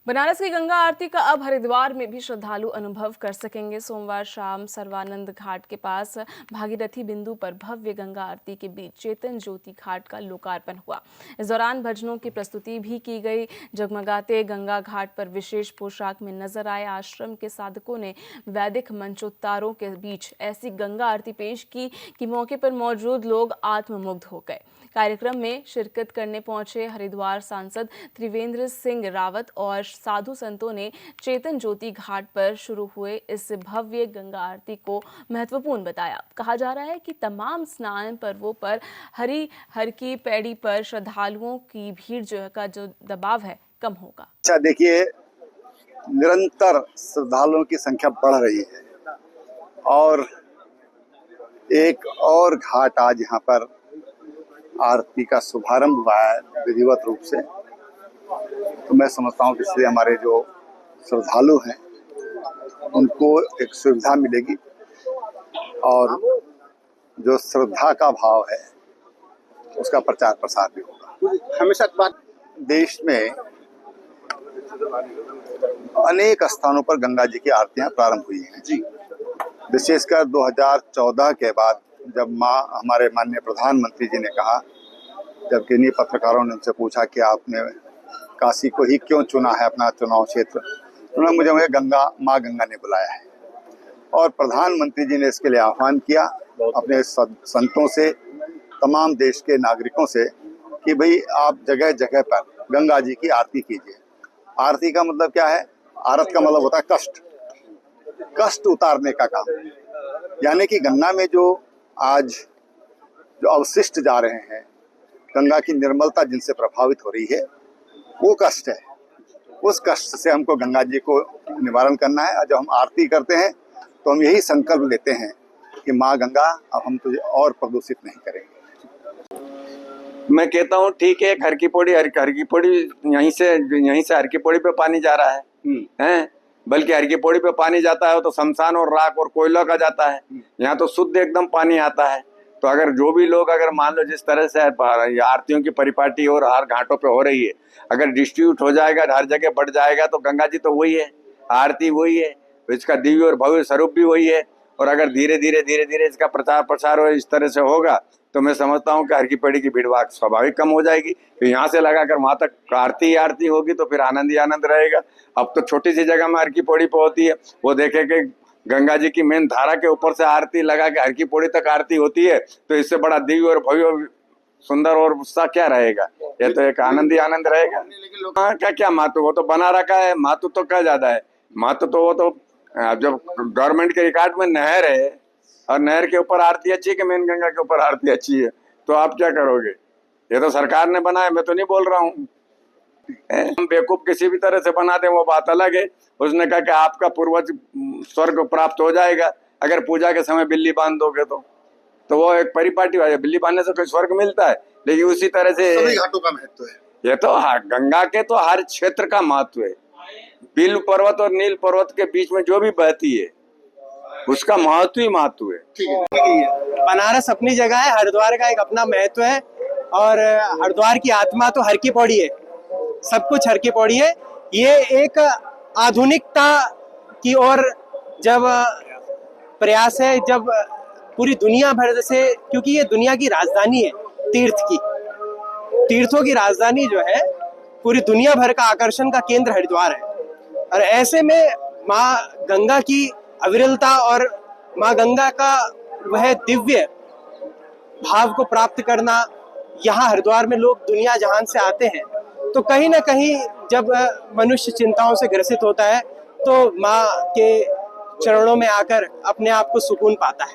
बनारस की गंगा आरती का अब हरिद्वार में भी श्रद्धालु अनुभव कर सकेंगे। सोमवार शाम सर्वानंद घाट के पास भागीरथी बिंदु पर भव्य गंगा आरती के बीच चेतन ज्योति घाट का लोकार्पण हुआ। इस दौरान भजनों की प्रस्तुति भी की गई। जगमगाते गंगा घाट पर विशेष पोशाक में नजर आए आश्रम के साधकों ने वैदिक मंचोत्तारों के बीच ऐसी गंगा आरती पेश की कि मौके पर मौजूद लोग आत्ममुग्ध हो गए। कार्यक्रम में शिरकत करने पहुंचे हरिद्वार सांसद त्रिवेंद्र सिंह रावत और साधु संतों ने चेतन ज्योति घाट पर शुरू हुए इस भव्य गंगा आरती को महत्वपूर्ण बताया। कहा जा रहा है कि तमाम स्नान पर्वों पर हर की पैड़ी पर श्रद्धालुओं की भीड़ जो दबाव है कम होगा। अच्छा देखिए, निरंतर श्रद्धालुओं की संख्या बढ़ रही है और एक और घाट आज यहाँ पर आरती का शुभारंभ हुआ है विधिवत रूप से। तो मैं समझता हूँ कि इससे हमारे जो श्रद्धालु हैं उनको एक सुविधा मिलेगी और जो श्रद्धा का भाव है उसका प्रचार प्रसार भी होगा। हमेशा बात देश में अनेक स्थानों पर गंगा जी की आरतियां प्रारंभ हुई हैं जी। विशेषकर 2014 के बाद जब हमारे माननीय प्रधानमंत्री जी ने कहा, जब किन्हीं पत्रकारों ने उनसे पूछा कि आपने काशी को ही क्यों चुना है अपना चुनाव क्षेत्र, उन्होंने मुझे माँ गंगा ने बुलाया है और प्रधानमंत्री जी ने इसके लिए आह्वान किया अपने संतों से, तमाम देश के नागरिकों से कि भाई आप जगह जगह पर गंगा जी की आरती कीजिए। आरती का मतलब क्या है? आरत का मतलब होता है कष्ट उतारने का काम। यानी कि गंगा में जो अवशिष्ट जा रहे हैं, गंगा की निर्मलता जिनसे प्रभावित हो रही है, वो कष्ट है। उस कष्ट से हमको गंगा जी को निवारण करना है। और जब हम आरती करते हैं तो हम यही संकल्प लेते हैं कि माँ गंगा, अब हम तुझे और प्रदूषित नहीं करेंगे। मैं कहता हूँ ठीक है, हर की पौड़ी यहीं से हर की पौड़ी पे पानी जा रहा है बल्कि हर की पौड़ी पे पानी जाता है तो शमशान और राख और कोयला का जाता है। यहाँ तो शुद्ध एकदम पानी आता है। तो अगर जो भी लोग, अगर मान लो जिस तरह से आरतियों की परिपाटी और हर घाटों पे हो रही है, अगर डिस्ट्रीब्यूट हो जाएगा, हर जगह बढ़ जाएगा तो गंगा जी तो वही है, आरती वही है, इसका दिव्य और भव्य स्वरूप भी वही है। और अगर धीरे धीरे इसका प्रचार प्रसार इस तरह से होगा तो मैं समझता हूँ कि हर की पौड़ी की भीड़ भाड़ स्वाभाविक कम हो जाएगी। तो यहाँ से लगाकर वहां तक आरती होगी तो फिर आनंद ही आनंद रहेगा। अब तो छोटी सी जगह में हर की पौड़ी पे होती है, वो देखे कि गंगा जी की मेन धारा के ऊपर से आरती लगा के हर की पौड़ी तक आरती होती है, तो इससे बड़ा दिव्य और भव्य सुंदर और उत्साह क्या रहेगा? ये तो एक आनंद ही आनंद रहेगा। हाँ, क्या महत्व, वो तो बना रखा है। महत्व तो क्या ज्यादा है, महत्व तो वो तो जब गवर्नमेंट के रिकॉर्ड में नहर है और नहर के ऊपर आरती अच्छी है कि मेन गंगा के ऊपर आरती अच्छी है, तो आप क्या करोगे? ये तो सरकार ने बनाया, मैं तो नहीं बोल रहा हूँ। हम बेवकूफ किसी भी तरह से बना दें वो बात अलग है। उसने कहा कि आपका पूर्वज स्वर्ग प्राप्त हो जाएगा अगर पूजा के समय बिल्ली बांध दोगे तो वो एक परिपाटी है। बिल्ली बांधने से कोई स्वर्ग मिलता है? लेकिन उसी तरह से सभी घाटों का महत्व है। ये तो गंगा के तो हर क्षेत्र का महत्व है। बिल पर्वत और नील पर्वत के बीच में जो भी बहती है उसका महत्व ही महत्व है। ठीक है। बनारस अपनी जगह है, हरिद्वार का एक अपना महत्व है और हरिद्वार की आत्मा तो हर की पौड़ी है, सब कुछ हर की पौड़ी है। ये एक आधुनिकता की ओर जब प्रयास है, जब पूरी दुनिया भर से, क्योंकि ये दुनिया की राजधानी है, तीर्थों की राजधानी जो है, पूरी दुनिया भर का आकर्षण का केंद्र हरिद्वार है। और ऐसे में माँ गंगा की अविरलता और माँ गंगा का वह दिव्य भाव को प्राप्त करना, यहाँ हरिद्वार में लोग दुनिया जहान से आते हैं, तो कहीं ना कहीं जब मनुष्य चिंताओं से ग्रसित होता है तो माँ के चरणों में आकर अपने आप को सुकून पाता है।